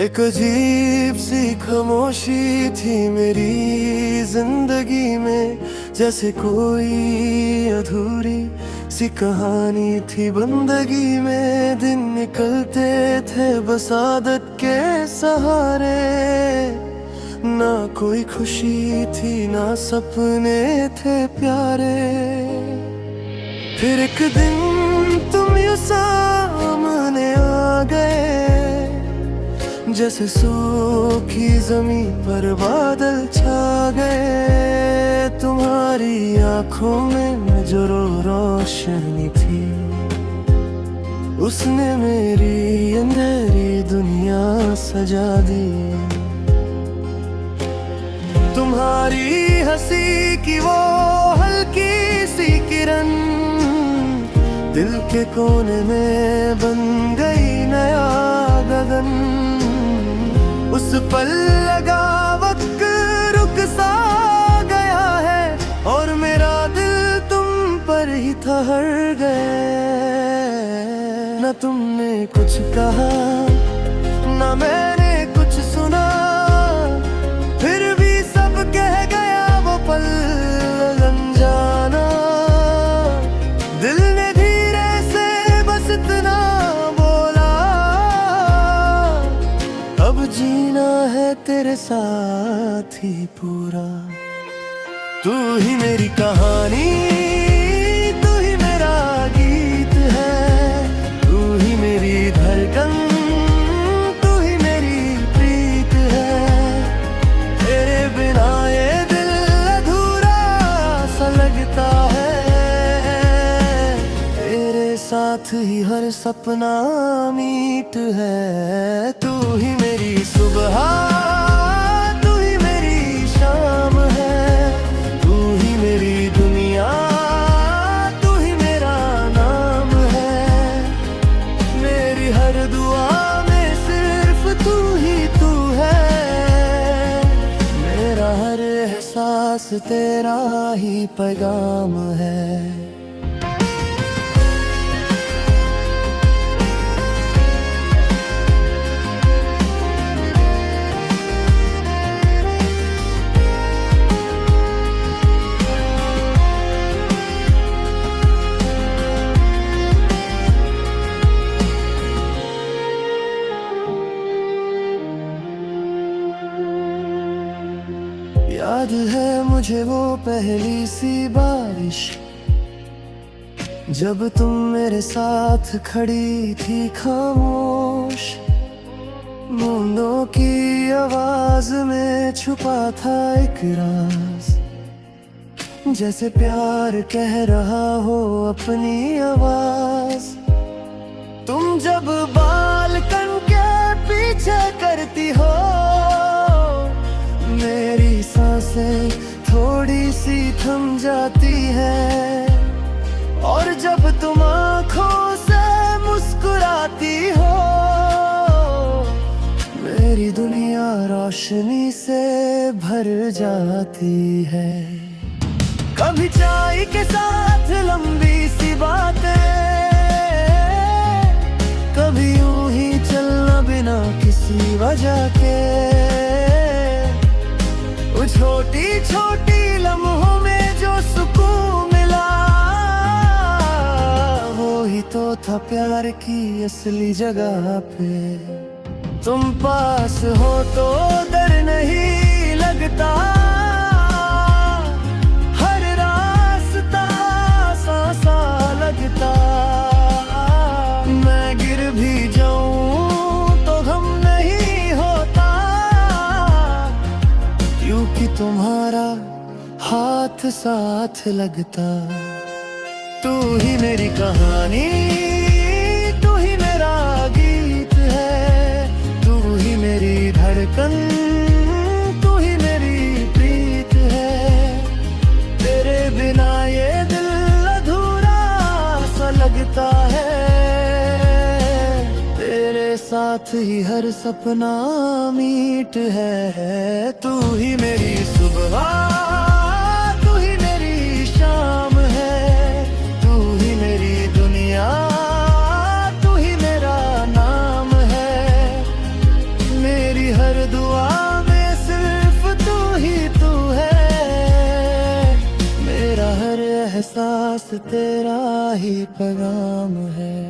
एक अजीब सी खामोशी थी मेरी जिंदगी में, जैसे कोई अधूरी सी कहानी थी बंदगी में। दिन निकलते थे बस आदत के सहारे, ना कोई खुशी थी ना सपने थे प्यारे। फिर एक दिन तुम यूं सामने आ गए, जैसे सूखी जमीन पर बादल छा गए। तुम्हारी आंखों में जो रोशनी थी, उसने मेरी अंधेरी दुनिया सजा दी। तुम्हारी हंसी की वो हल्की सी किरण दिल के कोने में बन गई नया गगन। उस पल लगा वक्त रुक सा गया है, और मेरा दिल तुम पर ही ठहर गए। न तुमने कुछ कहा न मैंने कुछ सुना, फिर भी सब कह गया वो पल अनजाना। दिल ने धीरे से बस इतना बोला, अब जीना है तेरे साथ ही पूरा। तू ही मेरी कहानी, तू ही मेरा गीत है, तू ही मेरी धड़कन, तू ही मेरी प्रीत है। तेरे बिना ये दिल अधूरा सा लगता है, तेरे साथ ही हर सपना मीत है। तू ही मेरी सुबह, तू ही मेरी शाम है, तू ही मेरी दुनिया, तू ही मेरा नाम है। मेरी हर दुआ में सिर्फ तू ही तू है, मेरा हर एहसास तेरा ही पैगाम है। याद है मुझे वो पहली सी बारिश, जब तुम मेरे साथ खड़ी थी खामोश। बूंदों की आवाज में छुपा था एक राज, जैसे प्यार कह रहा हो अपनी आवाज। तुम जब बालकन के पीछे करती हो, मेरी सांसें थोड़ी सी थम जाती है। और जब तुम आंखों से मुस्कुराती हो, मेरी दुनिया रोशनी से भर जाती है। कभी चाय के साथ लंबी सी बातें, कभी यूं ही चलना बिना किसी वजह के। छोटी छोटी लम्हों में जो सुकून मिला, वो ही तो था प्यार की असली जगह पे। तुम पास हो तो डर नहीं लगता, हर रास्ता सा लगता। मैं गिर भी जाऊं तो गम नहीं होता, क्योंकि तुम्हारा हाथ साथ लगता। तू ही मेरी कहानी, तू ही मेरा गीत है, तू ही मेरी धड़कन, तू ही मेरी प्रीत है। तेरे बिना ये दिल अधूरा सा लगता है, तेरे साथ ही हर सपना मीत है। तू ही मेरी सुबह, तू ही मेरी शाम है, तू ही मेरी दुनिया, तू ही मेरा नाम है। एहसास तेरा ही पैगाम है।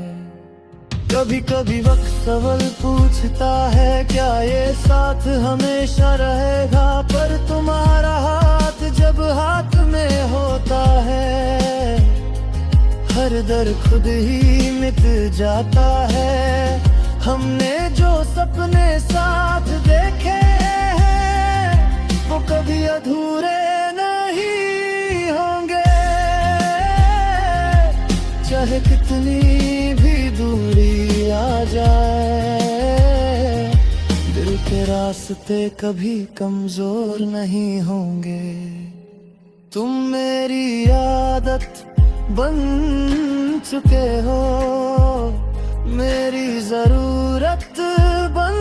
कभी कभी वक्त सवाल पूछता है, क्या ये साथ हमेशा रहेगा? पर तुम्हारा हाथ जब हाथ में होता है, हर दर खुद ही मिट जाता है। हमने जो सपने साथ देखे हैं, वो कभी अधूरे नहीं होंगे। चाहे कितनी भी दूरी आ जाए, दिल के रास्ते कभी कमजोर नहीं होंगे। तुम मेरी आदत बन चुके हो, मेरी जरूरत बन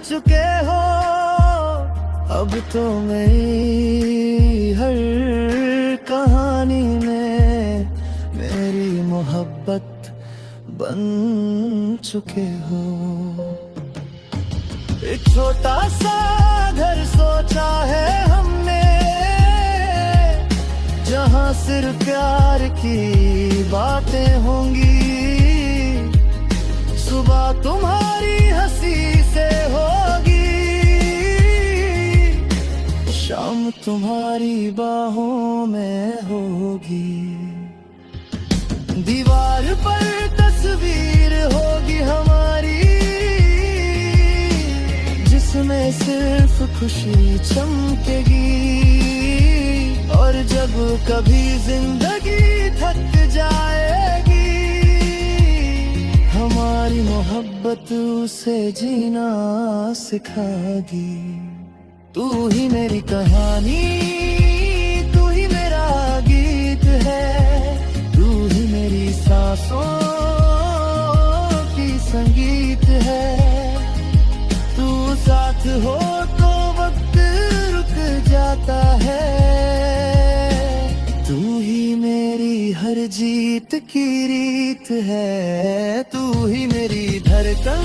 चुके हो। अब तो मेरी हर कहानी में मेरी मोहब्बत बन चुके हो। एक छोटा सा घर सोचा है हमने, जहाँ सिर्फ प्यार की बातें होंगी। सुबह तुम्हारी हंसी से होगी, शाम तुम्हारी बाहों में होगी। दीवार पर तस्वीर होगी हमारी, जिसमें सिर्फ खुशी चमकेगी। और जब कभी जिंदगी थक जाएगी, हमारी मोहब्बत उसे जीना सिखाएगी। तू ही मेरी कहानी, तू ही मेरा गीत है, तू ही मेरी सांसों की संगीत है। तू साथ हो तो वक्त रुक जाता है, तू ही मेरी हर जीत की रीत है। तू ही मेरी धड़कन